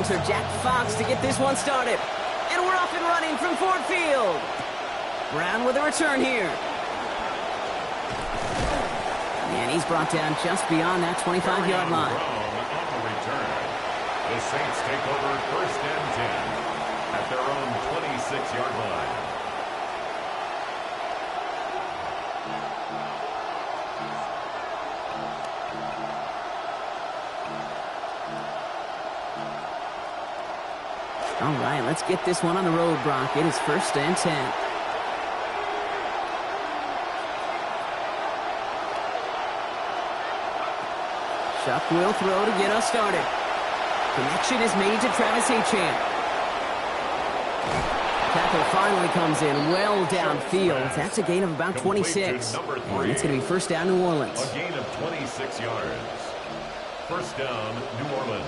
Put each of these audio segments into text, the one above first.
punter Jack Fox to get this one started. And we're off and running from Ford Field. Brown with a return here. And he's brought down just beyond that 25-yard line. On the return. The Saints take over 1st and 10 at their own 26-yard line. All right, let's get this one on the road, Brock. It is 1st and 10. Chuck will throw to get us started. Connection is made to Travis Achane. Tackle finally comes in well downfield. That's a gain of about 26. And it's going to be 1st down, New Orleans. A gain of 26 yards. 1st down, New Orleans.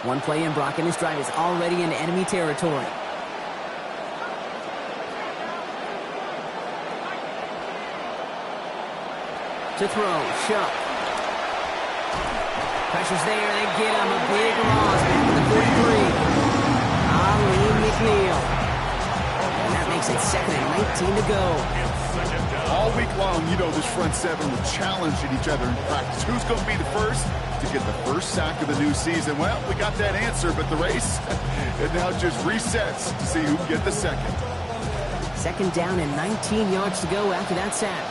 One play in, Brock, and this drive is already in enemy territory. To throw, Shuck. Pressure's there, they get him. A big loss back to the 43. Ali McNeil. And that makes it 2nd and 19 to go. All week long, you know this front seven will challenge each other in practice. Who's going to be the first to get the first sack of the new season? Well, we got that answer, but the race, it now just resets to see who can get the second. 2nd down and 19 yards to go after that sack.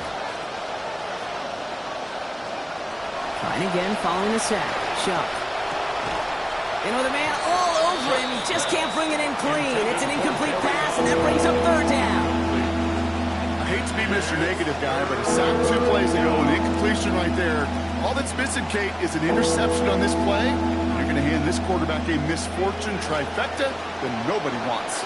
Trying again following the sack. Shuck. In with a man all over him. He just can't bring it in clean. It's an incomplete pass, and that brings up 3rd down. I hate to be Mr. Negative guy, but a sack 2 plays ago, an incompletion right there. All that's missing, Kate, is an interception on this play. You're going to hand this quarterback a misfortune trifecta that nobody wants.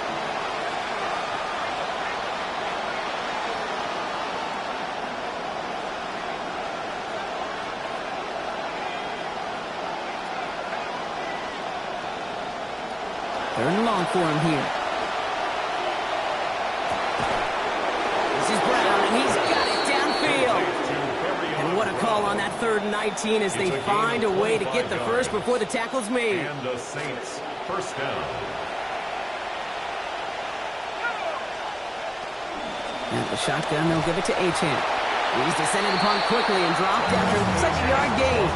Third and long for him here. This is Brown, and he's got it downfield. And what a call on that 3rd and 19 as they find a way to get the first before the tackle's made. And the Saints 1st down. At the shotgun, they'll give it to Achane. He's descended upon quickly and dropped after such a yard gain.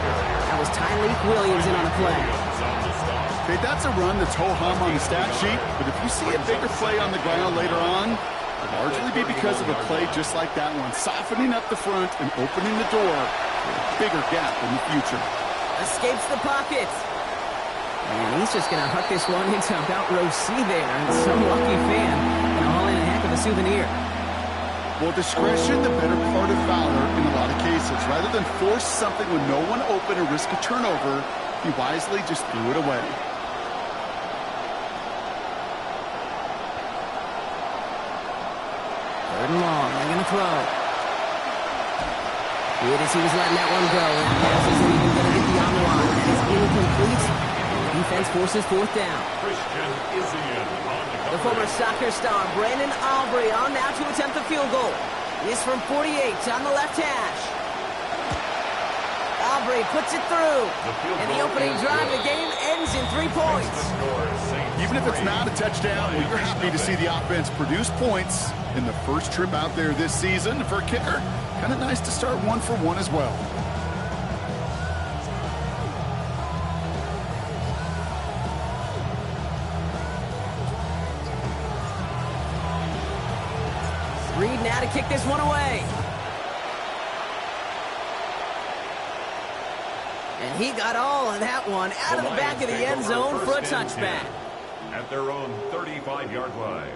That was Tyleek Williams in on the play. Okay, that's a run that's ho-hum on the stat sheet, but if you see a bigger play on the ground later on, it'll largely be because of a play just like that one, softening up the front and opening the door for a bigger gap in the future. Escapes the pocket. And he's just going to huck this one into about row C there, and some lucky fan can haul in a heck of a souvenir. Well, discretion, the better part of valor in a lot of cases. Rather than force something with no one open or risk a turnover, he wisely just threw it away. 3rd and long, they're going to throw. Good as he was letting that one go. That pass isn't even going to get beyond the line. That is incomplete. And the defense forces 4th down. Christian Isian on The former soccer star, Brandon Aubrey, on now to attempt the field goal. This from 48 on the left hash. Aubrey puts it through. And the opening drive of the game ends in 3 points. Even if it's not a touchdown, well, you're happy to see the offense produce points in the first trip out there this season. For a kicker, kind of nice to start 1 for 1 as well. Reed now to kick this one away. And he got all of that one out of the back of the end zone for a touchback. At their own 35-yard line.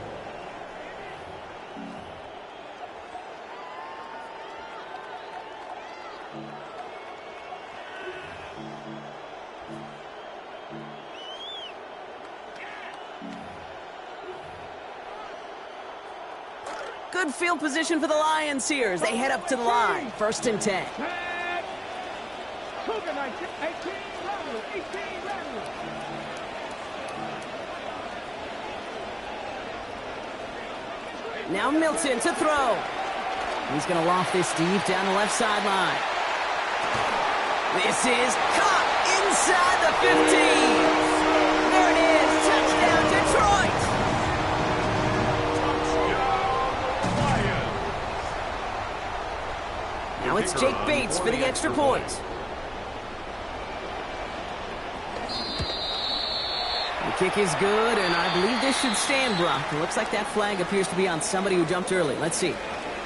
Good field position for the Lions here as they head up to the line. 1st and 10. Now Milton to throw. He's going to loft this deep down the left sideline. This is caught inside the 15. There it is. Touchdown, Detroit. Now it's Jake Bates for the extra point. The kick is good, and I believe this should stand, Brock. It looks like that flag appears to be on somebody who jumped early. Let's see.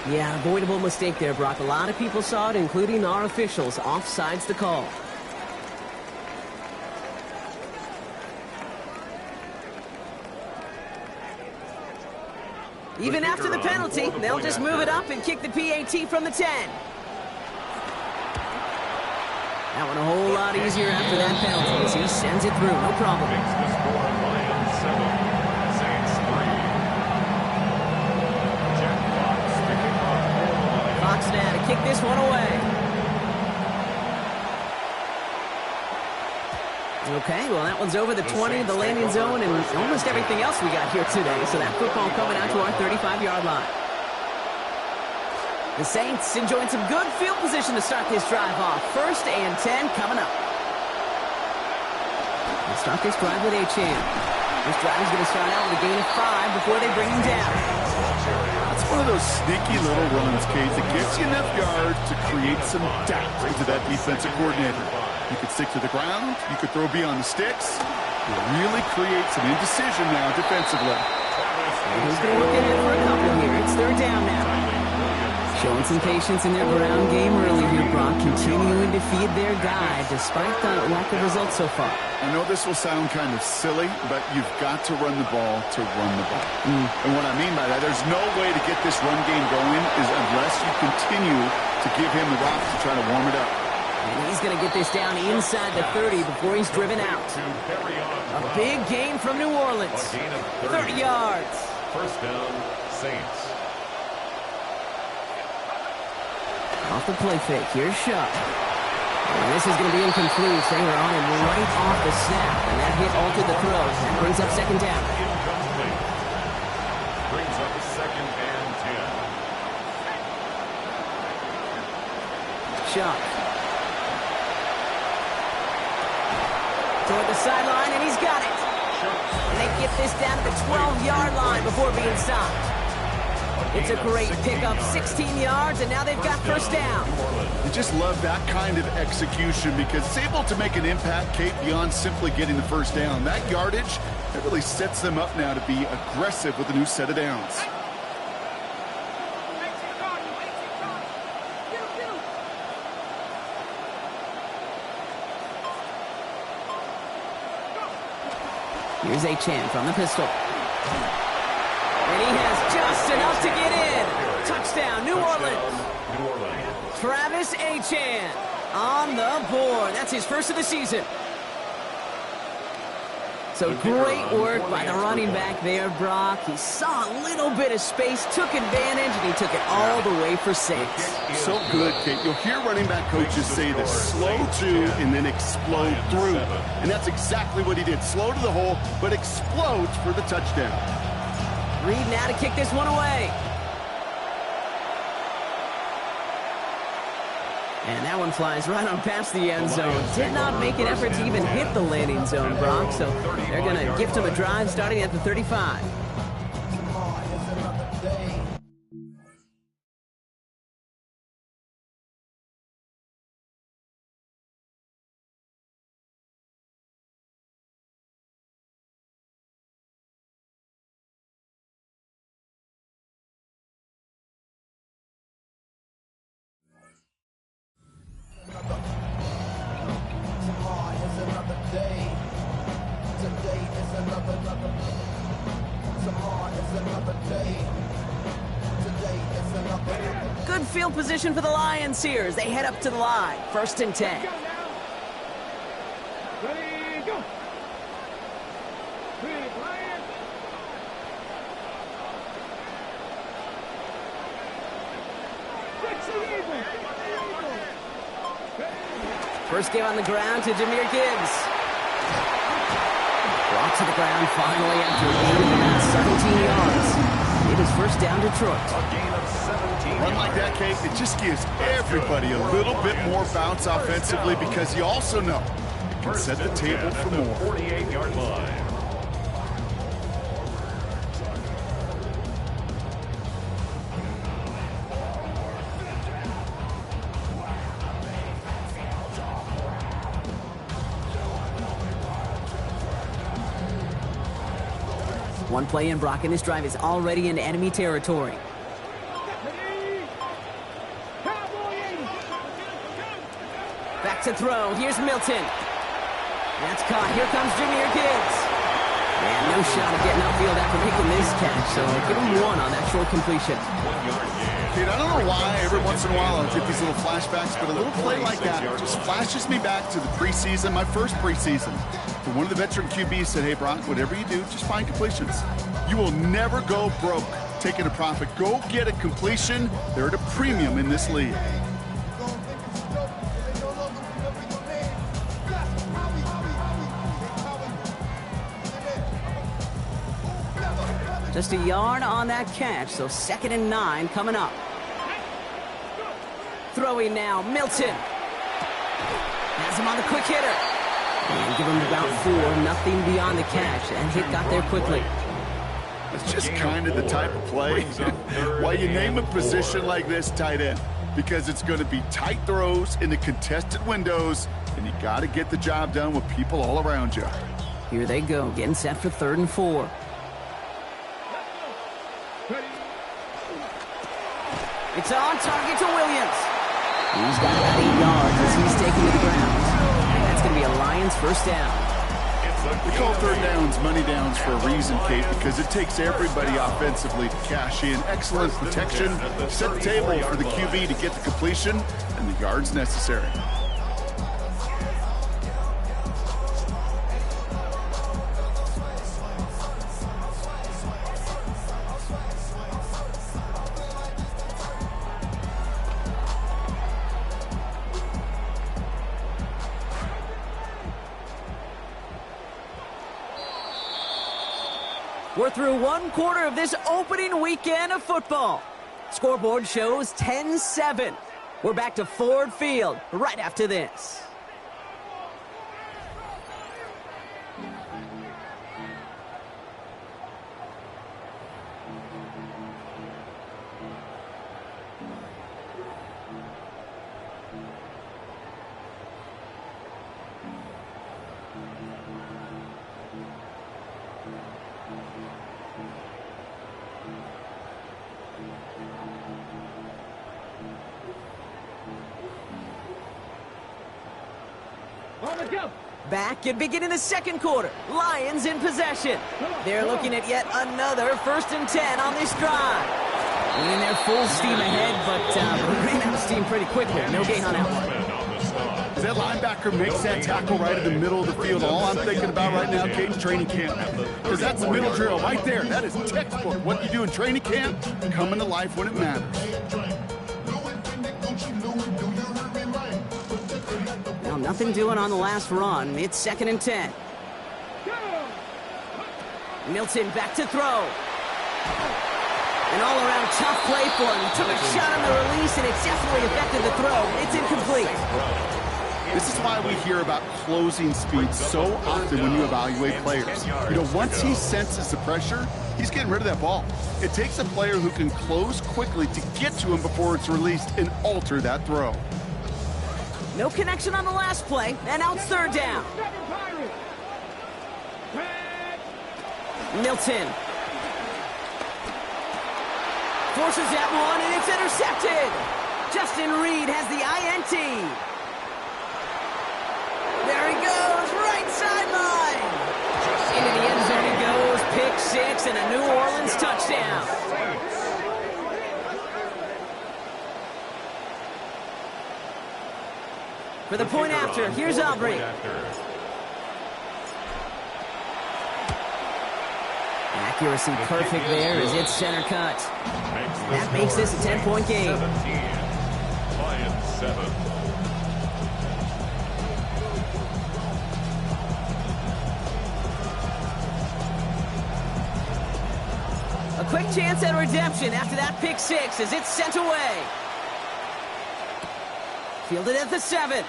Yeah, avoidable mistake there, Brock. A lot of people saw it, including our officials. Offside's the call. Even after the penalty, they'll just move it up and kick the PAT from the 10. That one a whole lot easier after that penalty as he sends it through, no problem. Makes the score Lions 7, Saints 3. Jack Fox picking up for the Lions. Fox now to kick this one away. Okay, well that one's over the 20, the landing zone, and almost everything else we got here today. So that football coming out to our 35-yard line. The Saints enjoying some good field position to start this drive off. 1st and 10 coming up. Let's start this drive with Achane. This drive is going to start out with a gain of 5 before they bring him down. That's one of those sneaky little runs, Kate, that gets you enough yards to create some doubt into that defensive coordinator. You could stick to the ground. You could throw beyond the sticks. You really create some indecision now defensively. He's going to look ahead for a couple here. It's 3rd down now. Showing some patience in their ground game early here, Brock. Continuing to feed their guy despite the lack of results so far. I know this will sound kind of silly, but you've got to run the ball to run the ball. And what I mean by that, there's no way to get this run game going is unless you continue to give him the rocks to try to warm it up. And he's going to get this down inside the 30 before he's driven out. A big gain from New Orleans. 30 yards. 1st down, Saints. Off the play fake. Here's Shuck. And this is going to be incomplete. They were on him right off the snap, and that hit altered the throw. That brings up 2nd down. Incomplete. Brings up 2nd and 10. Shuck. Toward the sideline, and he's got it. And they get this down to the 12-yard line before being stopped. It's a great pickup, 16 yards, and now they've got 1st down. You just love that kind of execution because it's able to make an impact, Kate, beyond simply getting the 1st down. That yardage, that really sets them up now to be aggressive with a new set of downs. Here's Achane from the pistol. And he has just enough to get in. Touchdown, New Orleans. Travis Achane on the board. That's his 1st of the season. So great work by the running back there, Brock. He saw a little bit of space, took advantage, and he took it all the way for 6. So good, Kate. You'll hear running back coaches say this: slow to and then explode through. And that's exactly what he did. Slow to the hole, but explodes for the touchdown. Reed now to kick this one away. And that one flies right on past the end zone. Did not make an effort to even hit the landing zone, Brock. So they're going to gift him a drive starting at the 35. Good field position for the Lions here as they head up to the line. 1st and 10. Ready, go. First game on the ground to Jahmyr Gibbs. Brought to the ground finally after a gain of about 17 yards. It is first down, Detroit. A gain of 17. Run like that, Kate, it just gives everybody a little bit more bounce offensively because you also know it can set the table for more. 48-yard line. One play in, Brock, and this drive is already into enemy territory. Back to throw. Here's Milton. That's caught. Here comes Junior Gibbs. And no shot of getting upfield after making this catch, so give him one on that short completion. Dude, I don't know why every once in a while I'll get these little flashbacks, but a little play like that just flashes me back to the preseason, my first preseason. But one of the veteran QBs said, hey, Brock, whatever you do, just find completions. You will never go broke taking a profit. Go get a completion. They're at a premium in this league. Just a yard on that catch, so 2nd and 9 coming up. Throwing now, Milton. Has him on the quick hitter. And give him about 4, nothing beyond the catch, and hit got there quickly. It's just kind of the type of play why you name a position like this tight end, because it's going to be tight throws into contested windows, and you got to get the job done with people all around you. Here they go, getting set for 3rd and 4. It's on target to Williams. He's got about 8 yards as he's taking the ground. And that's going to be a Lions first down. We call third downs money downs for a reason, Kate, because it takes everybody offensively to cash in. Excellent protection, set the table for the QB to get the completion and the yards necessary. We're through 1 quarter of this opening weekend of football. Scoreboard shows 10-7. We're back to Ford Field right after this. Back and beginning the 2nd quarter. Lions in possession. They're looking at yet another 1st and 10 on this drive. In their full steam ahead, but ran out of steam pretty quickly. No gain on that one. As that linebacker makes that tackle right in the middle of the field, all I'm thinking about right now, Kate, is training camp. Because that's the middle drill right there. That is textbook. What you do in training camp, coming to life when it matters. Well, nothing doing on the last run. It's 2nd and 10. Milton back to throw. An all-around tough play for him. He took a shot on the release, and it definitely affected the throw. It's incomplete. This is why we hear about closing speed so often when you evaluate players. You know, once he senses the pressure, he's getting rid of that ball. It takes a player who can close quickly to get to him before it's released and alter that throw. No connection on the last play, and now it's 3rd down. Milton forces that one, and it's intercepted. Justin Reed has the INT. There he goes, right sideline. Into the end zone he goes, pick 6, and a New Orleans touchdown. For the point after, here's Aubrey. Accuracy perfect there as it's center cut. That makes this a 10-point game. 17, Lions 7. quick chance at redemption after that pick six as it's sent away. Fielded at the 7.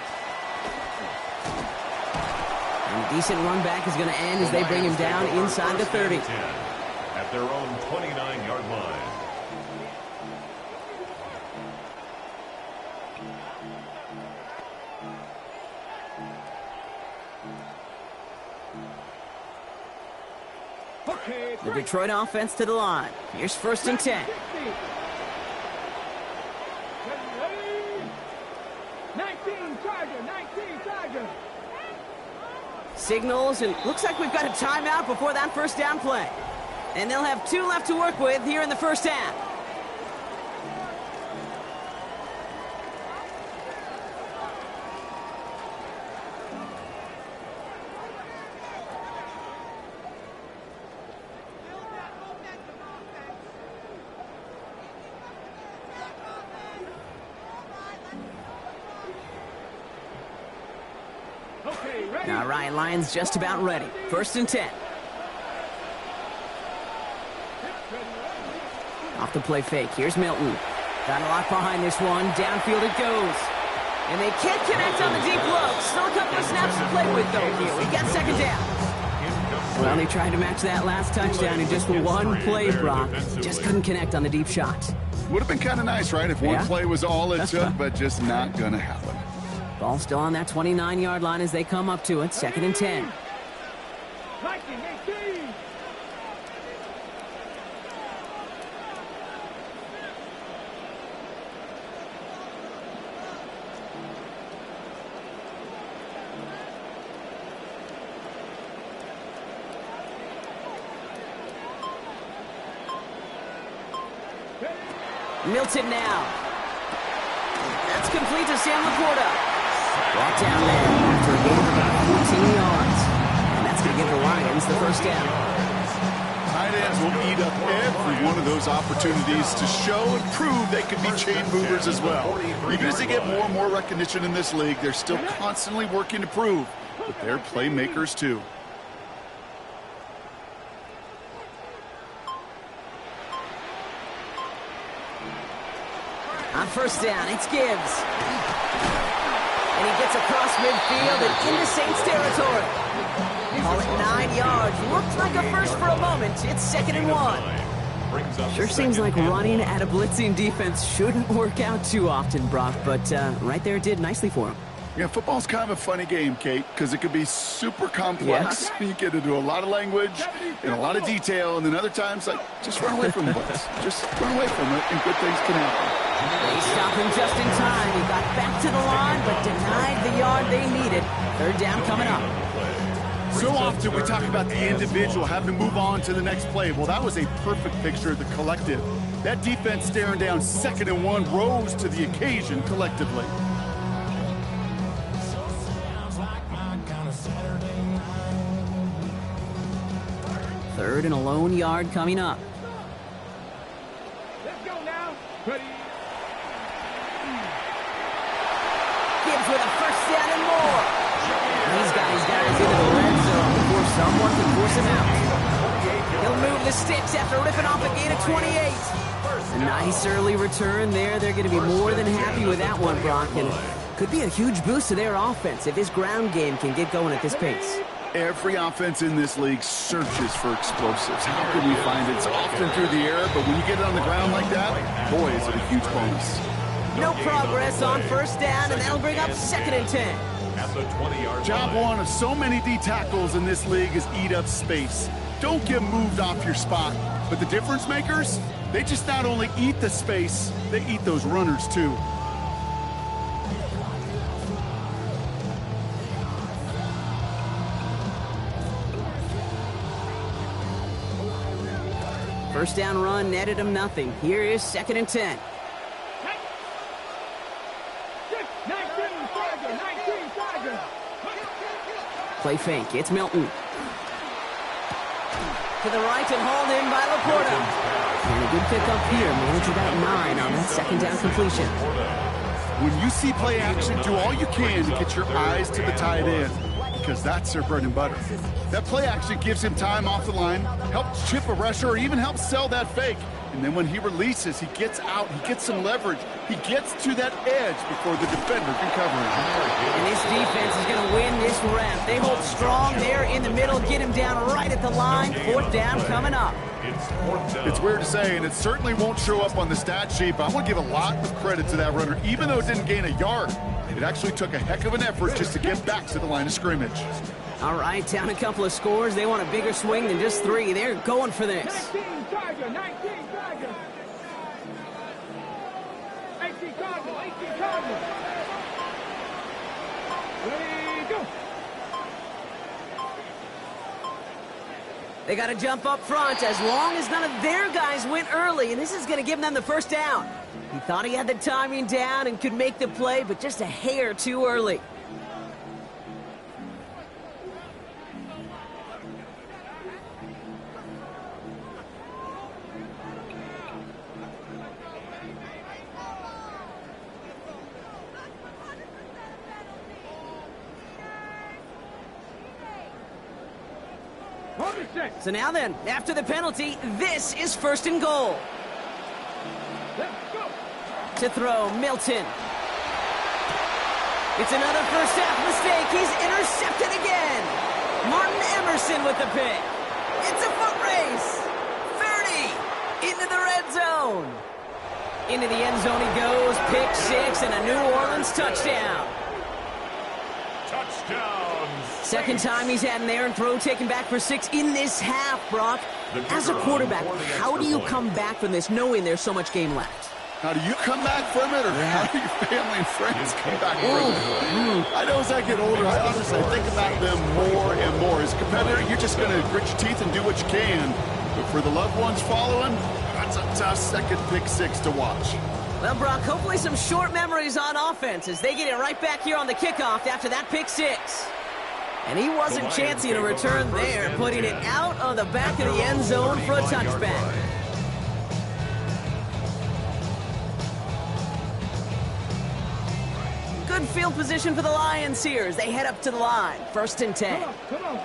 And a decent run back is going to end as they bring him down inside the 30. At their own 29-yard line. The Detroit offense to the line. Here's 1st and 10. 19 Charger. Signals, and looks like we've got a timeout before that first down play. And they'll have 2 left to work with here in the first half. All right, Lions just about ready. 1st and 10. Off the play fake. Here's Milton. Got a lot behind this one. Downfield it goes. And they can't connect on the deep low. Still a couple of snaps to play with, though, here. We got 2nd down. Well, they tried to match that last touchdown in just one play, Brock. Just couldn't connect on the deep shot. Would have been kind of nice, right, if one play was all it took, but just not going to happen. Ball still on that 29-yard line as they come up to it. 2nd and 10. Milton now. That's complete to Sam Laporta. Brought down there after a gain of about 14 yards. And that's going to give the Lions the first down. Tight ends will eat up every one of those opportunities to show and prove they can be chain movers as well. Even as they get more and more recognition in this league, they're still constantly working to prove that they're playmakers too. On 1st down, it's Gibbs. And he gets across midfield and into Saints territory. Call it 9 yards. Looked like a first for a moment. It's 2nd and 1. Sure seems like running at a blitzing defense shouldn't work out too often, Brock, but right there it did nicely for him. Yeah, football's kind of a funny game, Kate, because it can be super complex. Yeah. You get into a lot of language and a lot of detail, and then other times, like, just run away from the blitz. Just run away from it, and good things can happen. They stopped him just in time. He got back to the line, but denied the yard they needed. 3rd down coming up. So often we talk about the individual having to move on to the next play. Well, that was a perfect picture of the collective. That defense staring down 2nd and 1 rose to the occasion collectively. Third and a lone yard coming up. Let's go now. Ready. Gibbs with a 1st down and more. These guys into the red zone before someone can force him out. He'll move the sticks after ripping off a gain of 28. A nice early return there. They're going to be more than happy with that one, Brock. And could be a huge boost to their offense if his ground game can get going at this pace. Every offense in this league searches for explosives. How can we find it? It's often through the air, but when you get it on the ground like that, boy, is it a huge bonus. No progress on 1st down, and that'll bring up 2nd and 10. At the 20-yard Job line. one of so many D tackles in this league is eat up space. Don't get moved off your spot. But the difference makers, they just not only eat the space, they eat those runners too. First down run netted him nothing. Here is 2nd and 10. 19 Charger. Play fake. It's Milton. To the right and hauled in by Laporta. And a good pick up here. Managed about 9 on that 2nd down completion. When you see play action, do all you can to get your eyes to the tight end. because that's their bread and butter. That play actually gives him time off the line, helps chip a rusher, or even helps sell that fake. And then when he releases, he gets out, he gets some leverage. He gets to that edge before the defender can cover him. And this defense is going to win this rep. They hold strong there in the middle, get him down right at the line. Fourth down coming up. It's weird to say, and it certainly won't show up on the stat sheet, but I want to give a lot of credit to that runner. Even though it didn't gain a yard, it actually took a heck of an effort just to get back to the line of scrimmage. All right, down a couple of scores. They want a bigger swing than just 3. They're going for this. 19 Tiger, 19 Tiger. 18 Cardinal, 18 Cardinal. Ready, go. They got to jump up front as long as none of their guys went early, and this is going to give them the first down. He thought he had the timing down and could make the play, but just a hair too early. So now then, after the penalty, this is first and goal. Let's go. To throw, Milton. It's another first half mistake. He's intercepted again. Martin Emerson with the pick. It's a foot race. 30 into the red zone. Into the end zone he goes. Pick 6 and a New Orleans touchdown. Touchdown. Second time he's had an errant throw taken back for 6 in this half, Brock. As a quarterback, how do you come back from this knowing there's so much game left? How do you come back from it, or how do your family and friends come back from it? I know as I get older, I honestly think about them more and more. As a competitor, you're just going to grit your teeth and do what you can. But for the loved ones following, that's a tough second pick 6 to watch. Well, Brock, hopefully some short memories on offense as they get it right back here on the kickoff after that pick 6. And he wasn't chancing a return there, putting it out of the back of the end zone for a touchback. Good field position for the Lions here as they head up to the line. First and 10. Come on.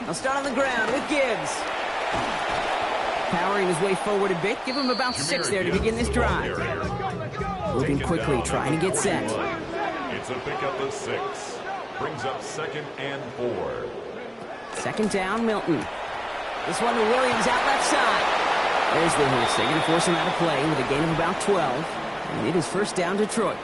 They'll start on the ground with Gibbs. Powering his way forward a bit. Give him about 6 there to begin this drive. Moving quickly, trying to get set. It's a pickup of 6. Brings up 2nd and 4. Second down, Milton. This one to Williams out left side. There's the hit. They're going to force him out of play with a gain of about 12. And it is first down, Detroit.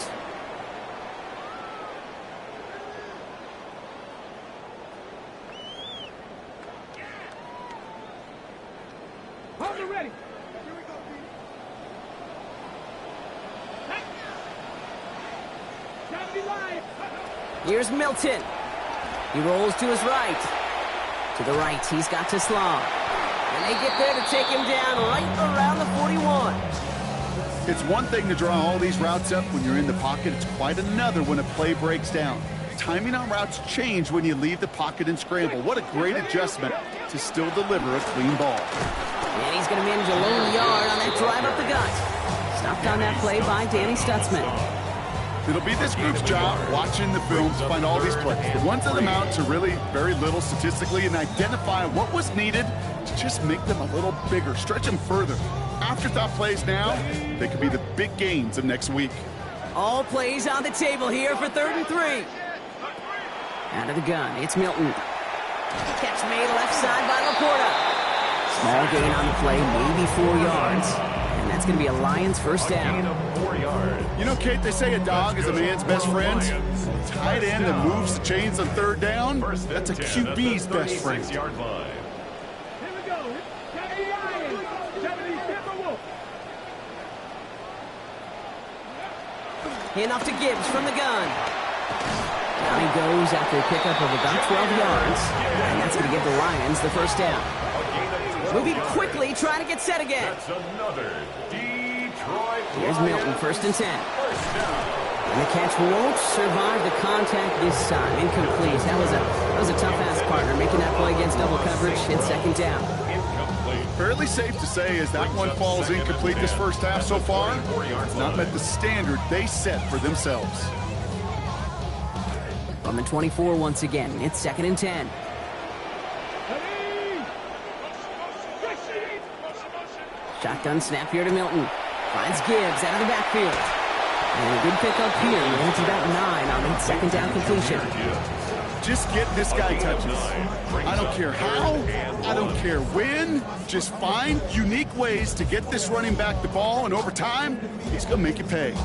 Hold it ready. Here's Milton. He rolls to his right. To the right, he's got to Slaw. And they get there to take him down right around the 41. It's one thing to draw all these routes up when you're in the pocket. It's quite another when a play breaks down. Timing on routes change when you leave the pocket and scramble. What a great adjustment to still deliver a clean ball. And he's going to manage a lone yard on that drive up the gut. Stopped on that play by Danny Stutzman. It'll be this group's job watching the film to find all these plays. The ones that amount to really very little statistically and identify what was needed to just make them a little bigger, stretch them further. Afterthought plays now, they could be the big gains of next week. All plays on the table here for 3rd and 3. Out of the gun, it's Milton. Catch made left side by Laporta. Small gain on the play, maybe 4 yards. And that's going to be a Lions first down. You know, Kate, they say a dog is a man's best friend. A tight end that moves the chains on 3rd down, that's a QB's best friend. Here we go. 70 Lions. 70 Timberwolves. Handoff to Gibbs from the gun. Down he goes after a pickup of about 12 yards. And that's going to give the Lions the first down. Moving quickly, trying to get set again. That's another Detroit. Here's Milton, first and 10. And the catch won't survive the contact this time. Incomplete. That was a tough-ass partner making that play against double coverage. It's second down. Fairly safe to say as that one falls incomplete this first half so far, it's not met the standard they set for themselves. From the 24 once again, it's 2nd and 10. Shotgun snap here to Milton. Finds Gibbs out of the backfield. And a good pickup here. It's about 9 on that 2nd down completion. Just get this guy touches. I don't care how, I don't care when. Just find unique ways to get this running back the ball, and over time, he's going to make you pay.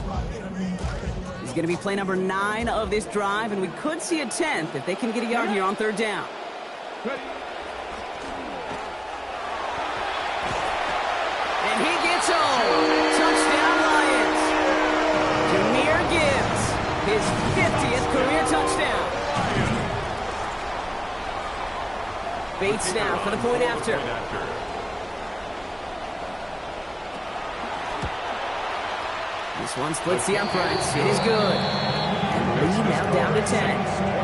He's going to be play number 9 of this drive, and we could see a 10th if they can get a yard here on 3rd down. And he gets home. Touchdown, Lions. Jahmyr Gibbs, his 50th career touchdown. Bates now for the point after. This one splits the uprights. It is good. And lead now down to 10.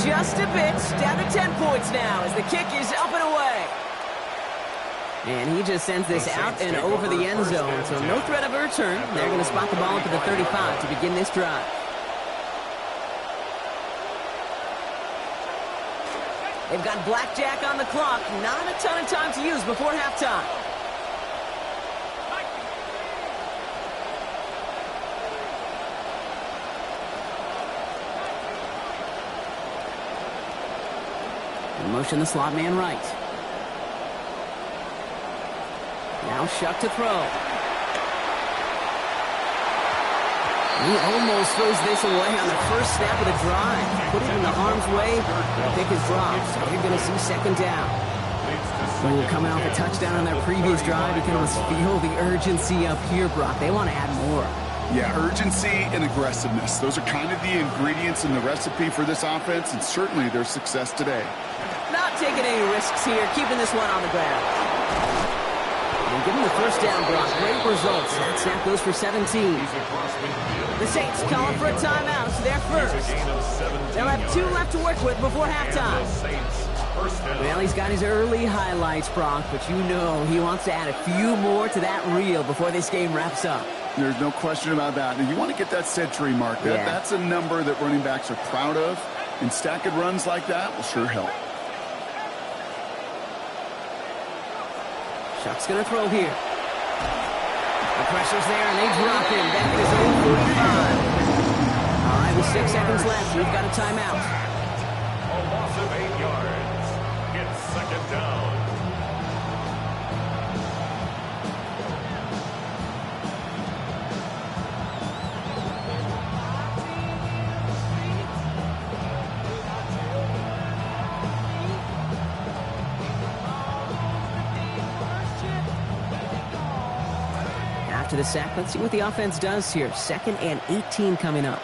Just a bit, down to 10 points now as the kick is up and away. And he just sends this out and over the end zone, so no threat of a return. They're going to spot the ball up at the 35 to begin this drive. They've got blackjack on the clock, not a ton of time to use before halftime. Motion the slot man right. Now Shuck to throw. He almost throws this away on the first snap of the drive. Put it in the harm's way. The pick is dropped, so you're going to see 2nd down. Ooh, coming off a touchdown on their previous drive, you can almost feel the urgency up here, Brock. They want to add more. Yeah, urgency and aggressiveness. Those are kind of the ingredients in the recipe for this offense, and certainly their success today. Not taking any risks here, keeping this one on the ground. And give him the 1st down, Brock. Great results. That snap goes for 17. The Saints calling for a timeout. They're first. They'll have 2 left to work with before halftime. Well, he's got his early highlights, Brock, but you know he wants to add a few more to that reel before this game wraps up. There's no question about that. And you want to get that century mark. That's a number that running backs are proud of, and stacking runs like that will sure help. Shuck's going to throw here. The pressure's there, and they drop him back at his own 45. All right, with 6 seconds left, we've got a timeout. A loss of 8 yards. It's 2nd down. After the sack, let's see what the offense does here. 2nd and 18 coming up.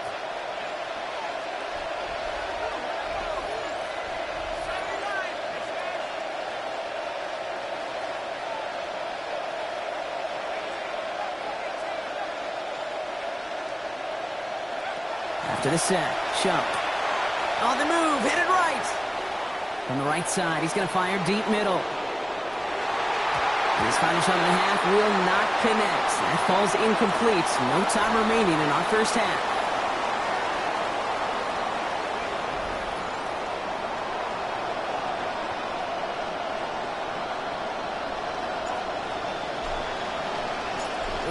After the sack, Shuck. On the move, hit it right. From the right side, he's going to fire deep middle. His final shot and a half will not connect. That falls incomplete. No time remaining in our first half.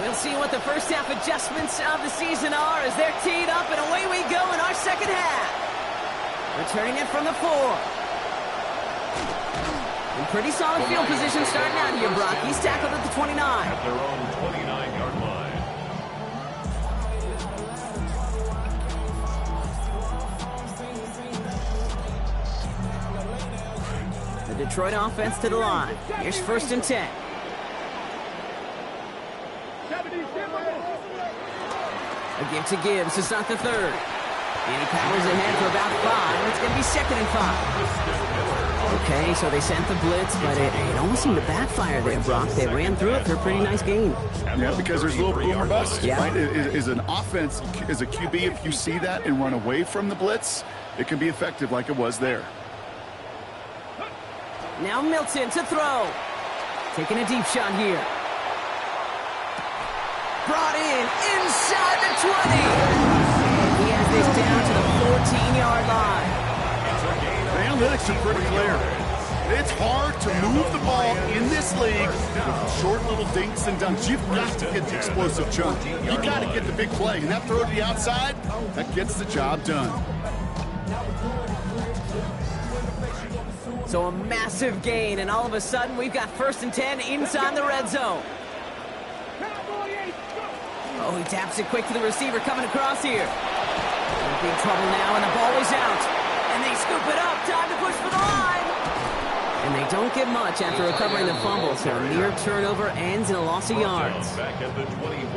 We'll see what the first half adjustments of the season are as they're teed up, and away we go in our 2nd half. Returning it from the 4. Pretty solid field position starting out here, Brock. He's tackled at the 29. At their own 29-yard line. The Detroit offense to the line. Here's 1st and 10. A give to Gibbs. It's not the 3rd. And he powers ahead for about 5. It's going to be 2nd and 5. Okay, so they sent the blitz, but it almost seemed to backfire there, Brock. They ran through it for a pretty nice gain. Yeah, because there's a little boom or bust, Yeah. right? Is an offense, as a QB, if you see that and run away from the blitz, it can be effective like it was there. Now Milton to throw. Taking a deep shot here. Brought in inside the 20. And he has this down to the 14-yard line. The analytics are pretty clear. It's hard to move the ball in this league with short little dinks and dunks. You've got to get the explosive chunk. You got to get the big play. And that throw to the outside, that gets the job done. So a massive gain, and all of a sudden we've got 1st and 10 inside the red zone. Oh, he taps it quick to the receiver coming across here. In big trouble now, and the ball is out. And they scoop it up. Time to push for the line. And they don't get much after recovering the fumble, so a near turnover ends in a loss of yards.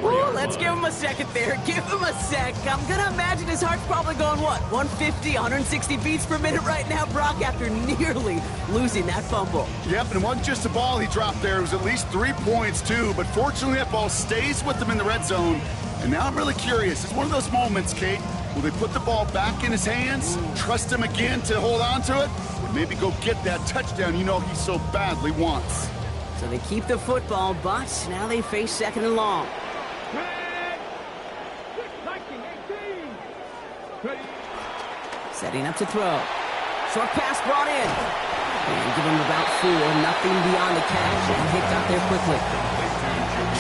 Ooh, let's give him a second there. Give him a sec. I'm going to imagine his heart's probably going, what, 150, 160 beats per minute right now, Brock, after nearly losing that fumble. Yep, and it wasn't just a ball he dropped there. It was at least 3 points, too. But fortunately, that ball stays with him in the red zone. And now I'm really curious. It's one of those moments, Kate. Will they put the ball back in his hands, trust him again to hold on to it, and maybe go get that touchdown you know he so badly wants? So they keep the football, but now they face 2nd and long. Setting up to throw. Short pass brought in. And give him about 4, nothing beyond the catch, and hit out there quickly.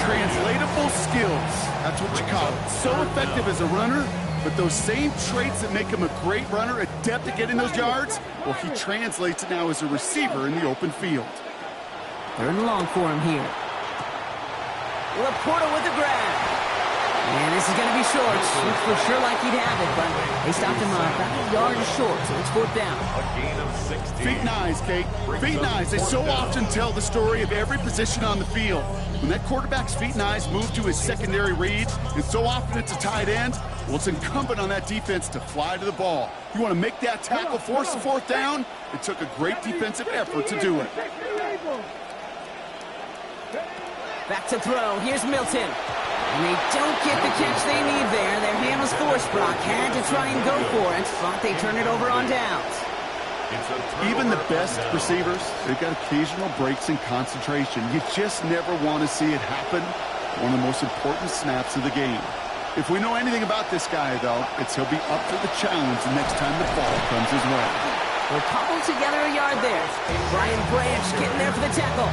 Translatable skills. That's what you call it. So effective as a runner, but those same traits that make him a great runner, adept at getting those yards, well, he translates it now as a receiver in the open field. 3rd and long for him here. Laporta with the grab. And this is going to be short. Looks for sure like he'd have it, but they stopped him about a yard short, so it's 4th down. A gain of 16. Feet and eyes, Kate. Feet and eyes. They so often tell the story of every position on the field. When that quarterback's feet and eyes move to his secondary read, and so often it's a tight end, well, it's incumbent on that defense to fly to the ball. You want to make that tackle, force the 4th down? It took a great defensive effort to do it. Back to throw. Here's Milton. And they don't get the catch they need there. Their hand was forced. Brock had to try and go for it, but they turn it over on downs. Even the best receivers, they've got occasional breaks in concentration. You just never want to see it happen. One of the most important snaps of the game. If we know anything about this guy, though, it's he'll be up for the challenge the next time the ball comes his way. They're cobbled together a yard there. Brian Branch getting there for the tackle.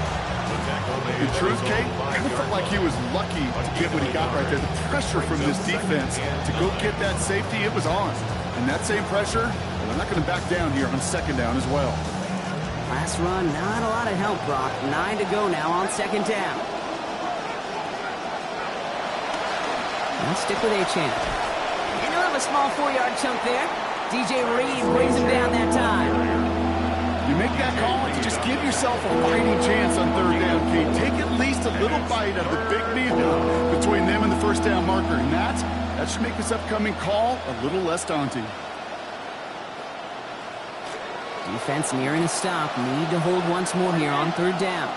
In truth, Kate, I felt like he was lucky to get what he got right there. The pressure from this defense to go get that safety, it was on. And that same pressure, well, they're not going to back down here on 2nd down as well. Last run, not a lot of help, Brock. 9 to go now on 2nd down. Let's stick with A-Champ. And he'll have a small 4-yard chunk there. DJ Reed brings him down that time. You make that call to just give yourself a fighting chance on 3rd down, Kate. Take at least a little bite of the big meal between them and the 1st down marker. And that should make this upcoming call a little less daunting. Defense nearing a stop. Need to hold once more here on 3rd down.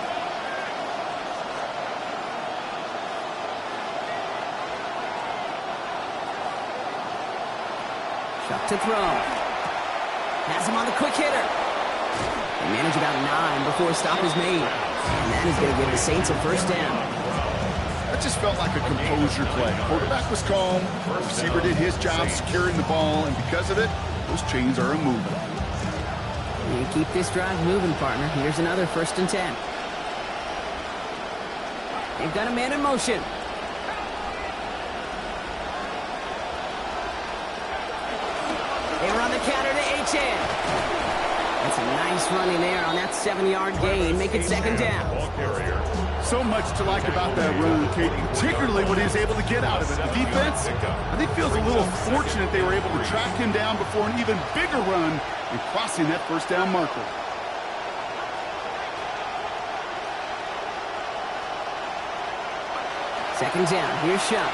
Chuck to throw. Has him on the quick hitter. They manage about 9 before a stop is made. And that is going to give the Saints a 1st down. That just felt like a composure play. Quarterback was calm. Receiver did his job securing the ball. And because of it, those chains are moving. You keep this drive moving, partner. Here's another 1st and 10. They've got a man in motion. They were on the counter to A-Champ. That's a nice running there on that 7-yard gain. Make it 2nd down. So much to like about that run, Kate, particularly what he was able to get out of it. The defense, I think, feels a little fortunate they were able to track him down before an even bigger run and crossing that 1st down marker. Second down. Here's Shuck.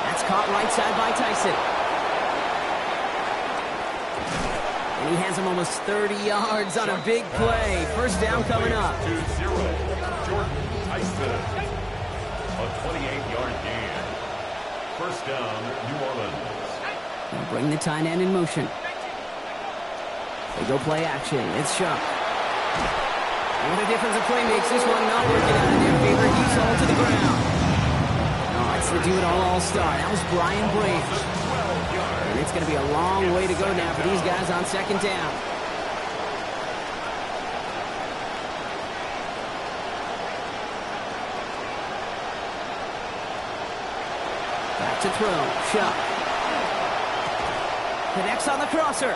That's caught right side by Tyson. And he has him almost 30 yards on a big play. First down coming up. 2-0. Jordan Tyson. A 28-yard gain. First down, New Orleans. They'll bring the tight end in motion. They go play action. It's Shuck. And what a difference a play makes. This one not working out in their favor. He's all to the ground. Oh, it's the do-it-all all-star. That was Brian Branch. And it's going to be a long way to go now for these guys on second down. Back to throw. Shuck. Connects on the crosser.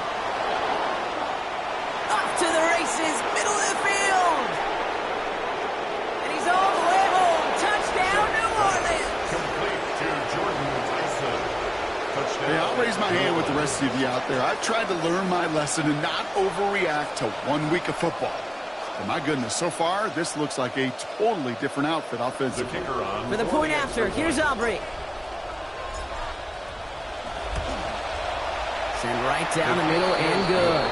Off to the races. Middle of the field. And he's all the way home. Touchdown, New Orleans. Complete to Jordan Tyson. Touchdown. Hey, I'll raise my hand with the rest of you out there. I've tried to learn my lesson and not overreact to 1 week of football. And my goodness, so far, this looks like a totally different outfit The offensively. kicker on For the point after, here's Aubrey. Send right down the middle and good.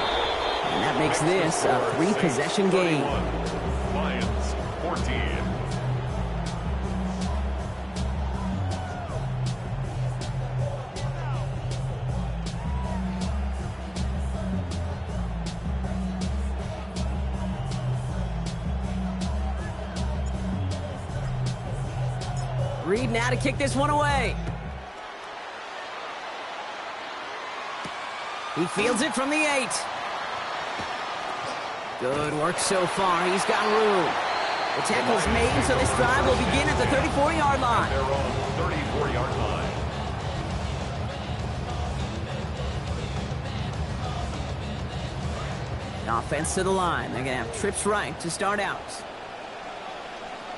And that makes this a 3-possession game. 31. Lions 14. Reed now to kick this one away. He fields it from the 8. Good work so far. He's got room. The tackle's made, so this drive will begin at the 34-yard line. Their own 34-yard line. The offense to the line. They're going to have trips right to start out.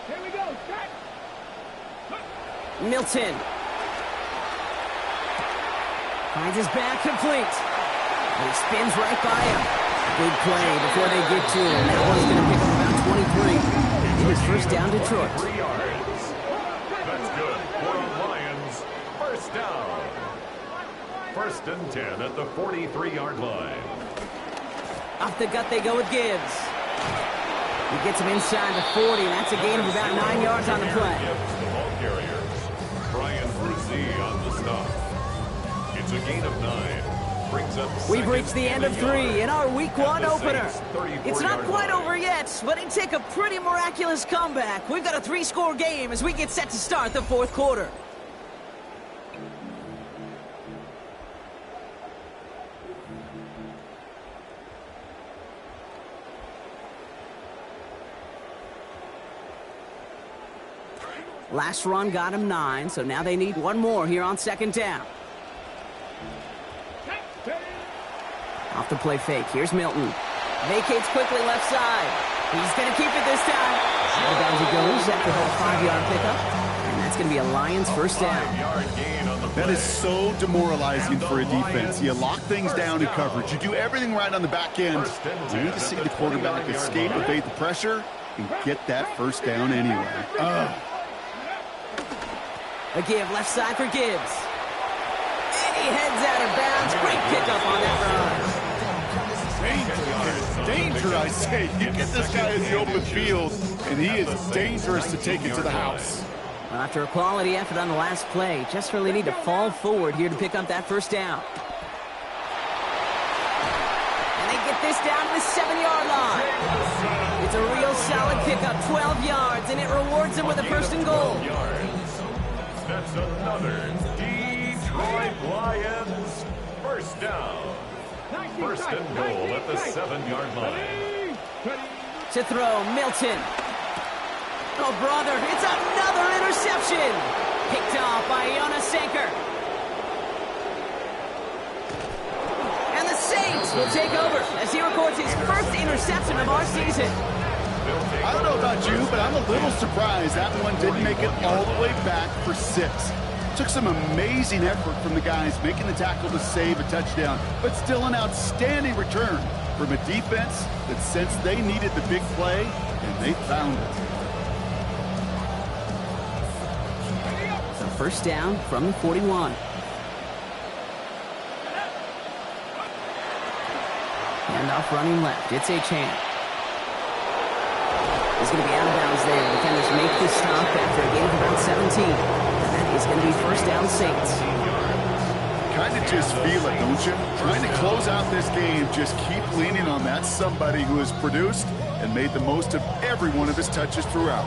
Here we go. Set. Milton. Finds his back complete. And he spins right by him. Big play before they get to him. That one's going to pick up about 23. It is first down Detroit. 3 yards. That's good for the Lions. First down. First and 10 at the 43-yard line. Off the gut they go with Gibbs. He gets him inside the 40, and that's a gain of about 9 yards on the play. Gives the ball carriers. Brian Brucey on the stop. It's a gain of 9. Brings up We've reached the end of 3 in our Week 1 opener. It's not quite over yet, but it take a pretty miraculous comeback. We've got a 3-score game as we get set to start the 4th quarter. Last run got him 9, so now they need one more here on second down. Off the play fake. Here's Milton. Vacates quickly left side. He's going to keep it this time. Out of bounds he goes after a 5-yard pickup. And that's going to be a Lions first down. 5-yard gain on the play. That is so demoralizing for a defense. You lock things down in coverage. You do everything right on the back end. You need to see the quarterback escape, evade the pressure, and get that first down anyway. A give left side for Gibbs. And he heads out of bounds. Great pickup on that run. Danger, I say. You get this guy in the open field, and he is dangerous to take it to the house. Well, after a quality effort on the last play, just really need to fall forward here to pick up that first down. And they get this down to the 7-yard line. It's a real solid pickup, 12 yards, and it rewards them with a first and goal. That's another Detroit Lions first down. First and goal at the 7-yard line. To throw, Milton. Oh, brother, it's another interception. Picked off by Jonas Sanker. And the Saints will take over as he records his first interception of our season. I don't know about you, but I'm a little surprised that one didn't make it all the way back for 6. Took some amazing effort from the guys making the tackle to save a touchdown, but still an outstanding return from a defense that sensed they needed the big play, and they found it. So first down from the 41. Handoff running left. It's Achane. He's going to be out of bounds there. Defenders make the stop after a gain of about 17. And that is going to be first down Saints. Kind of just feel it, don't you? Trying to close out this game, just keep leaning on that somebody who has produced and made the most of every one of his touches throughout.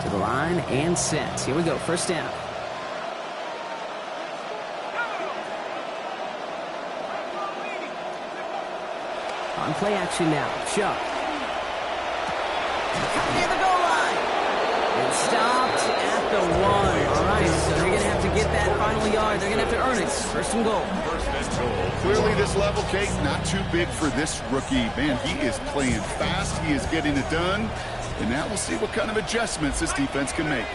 To the line and set. Here we go, first down. On play action now. Chubb. Near the goal line. And stopped at the 1. All right, so they're going to have to get that final yard. They're going to have to earn it. First and goal. Clearly this level, Kate, not too big for this rookie. Man, he is playing fast. He is getting it done. And now we'll see what kind of adjustments this defense can make.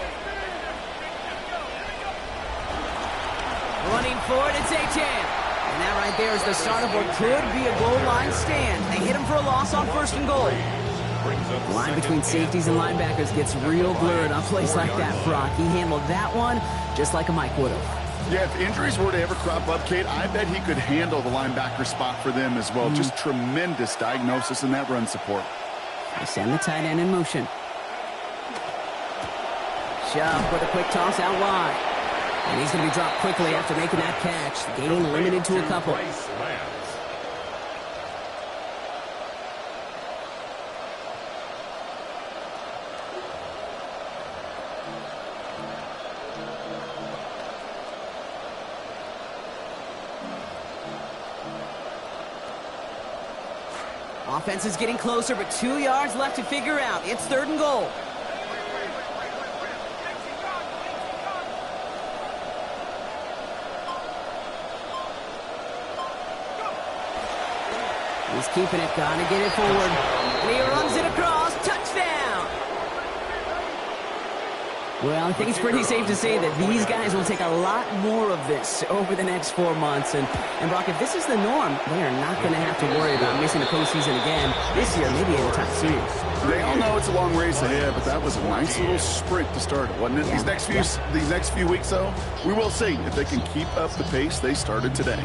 Running for it, it's Achane. And that right there is the start of what could be a goal line stand. They hit him for a loss on first and goal. The line between safeties and linebackers gets real blurred on plays like that, Brock. He handled that one just like a Mike would have. Yeah, if injuries were to ever crop up, Kate, I bet he could handle the linebacker spot for them as well. Just tremendous diagnosis in that run support. They send the tight end in motion. Chubb with a quick toss out wide. And he's going to be dropped quickly after making that catch. The gain limited to a couple. Offense is getting closer, but 2 yards left to figure out. It's third and goal. He's keeping it, gotta get it forward. And he runs it across, touchdown! Well, I think it's pretty safe to say that these guys will take a lot more of this over the next 4 months. And Brock, if this is the norm, they are not going to have to worry about missing the postseason again this year, maybe anytime soon. They all know it's a long race ahead, but that was a nice little sprint to start it, wasn't it? Yeah. These next few weeks, though, we will see if they can keep up the pace they started today.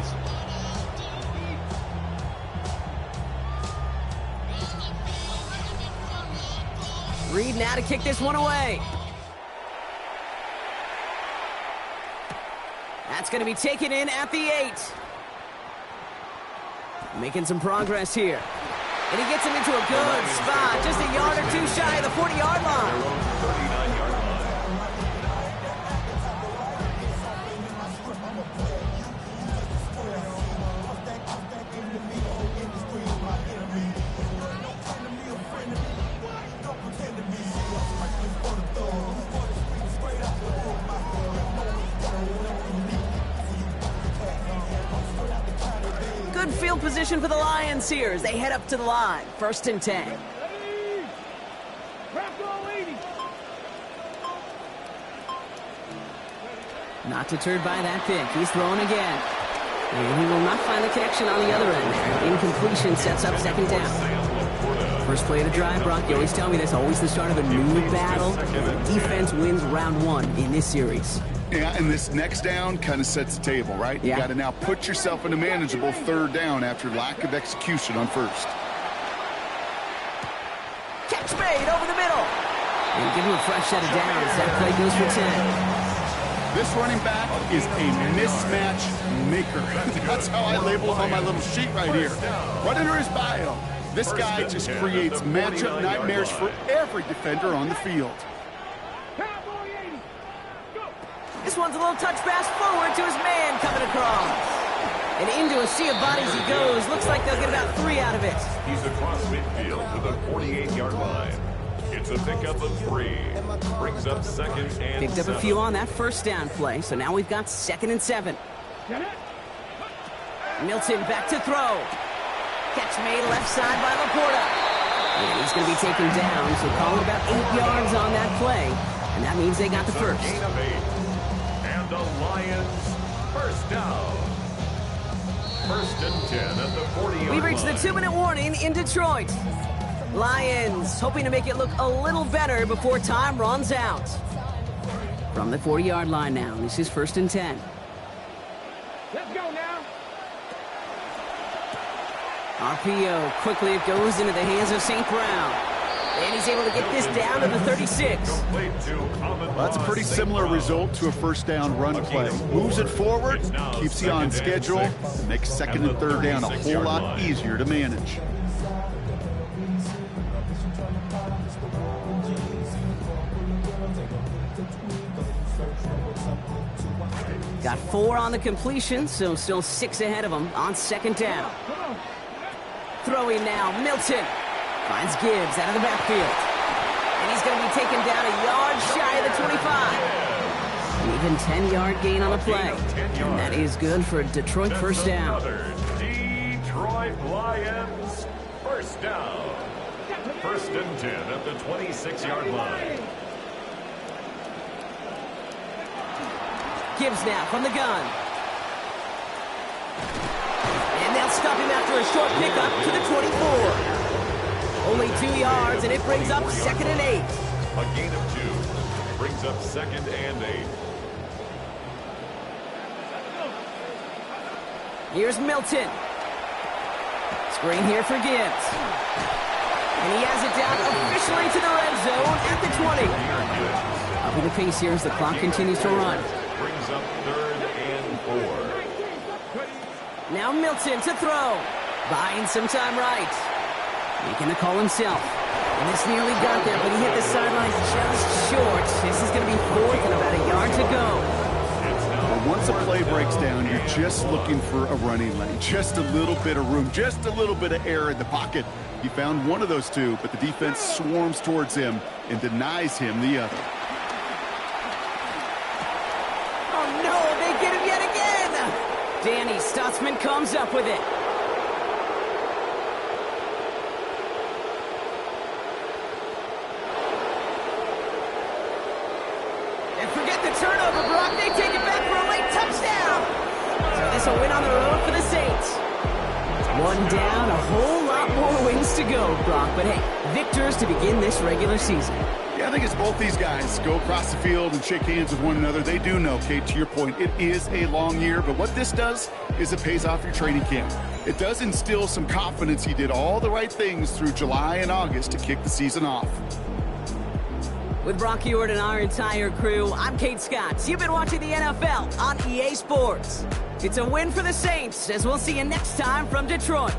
Reed now to kick this one away. That's going to be taken in at the 8. Making some progress here. And he gets him into a good spot. Just a yard or two shy of the 40-yard line. 39-yard line. Good field position for the Lions here as they head up to the line. First and 10. Not deterred by that pick. He's throwing again. And he will not find the connection on the other end there. Incompletion sets up second down. First play of the drive, Brock, you always tell me that's always the start of a new battle. Defense wins round 1 in this series. Yeah, and this next down kind of sets the table, right? Yeah. You got to now put yourself in a manageable third down after lack of execution on first. Catch made over the middle. And give him a fresh set of downs. That play goes for 10. This running back is a mismatch maker. That's how I label him on my little sheet right here. Right under his bio. This guy just creates matchup nightmares for every defender on the field. This one's a little touch pass forward to his man coming across. And into a sea of bodies he goes. Looks like they'll get about 3 out of it. He's across midfield to the 48-yard line. It's a pickup of 3. Brings up second and Picked up 7. a few on that first down play, so now we've got second and 7. Milton back to throw. Catch made left side by Laporta. And he's going to be taken down, so call it about 8 yards on that play. And that means they got the first. Gain of 8. And the Lions first down. First and 10 at the 40-yard line. We've reached the 2-minute warning in Detroit. Lions hoping to make it look a little better before time runs out. From the 40-yard line now, this is first and 10. Let's go now. RPO, quickly it goes into the hands of St. Brown. And he's able to get this down to the 36. Well, that's a pretty similar result to a first down run play. Moves it forward, keeps you on schedule, and makes second and third down a whole lot easier to manage. Got 4 on the completion, so still 6 ahead of him on second down. Throwing now, Milton. Finds Gibbs out of the backfield. And he's going to be taken down a yard shy of the 25. Even 10-yard gain on the play. And that is good for a Detroit first down. Detroit Lions first down. First and 10 at the 26-yard line. Gibbs now from the gun. And they'll stop him after a short pickup to the 24. Only 2 yards, and it brings up second and 8. A gain of 2 brings up second and 8. Here's Milton. Screen here for Gibbs. And he has it down officially to the red zone at the 20. Up in the pace here as the clock continues to run. Brings up third and 4. Now Milton to throw. Buying some time right. Making the call himself. And this nearly got there, but he hit the sideline just short. This is going to be fourth and about a yard to go. Well, once a play breaks down, you're just looking for a running lane. Just a little bit of room, just a little bit of air in the pocket. He found one of those two, but the defense swarms towards him and denies him the other. Oh, no, they get him yet again. Danny Stutzman comes up with it. And forget the turnover, Brock. They take it back for a late touchdown. So this will win on the road for the Saints. One down, a whole lot more wins to go, Brock. But hey, victors to begin this regular season. Yeah, I think it's both these guys go across the field and shake hands with one another. They do know, Kate, to your point, it is a long year. But what this does is it pays off your training camp. It does instill some confidence. He did all the right things through July and August to kick the season off. With Brock Ewart and our entire crew, I'm Kate Scott. You've been watching the NFL on EA Sports. It's a win for the Saints, as we'll see you next time from Detroit.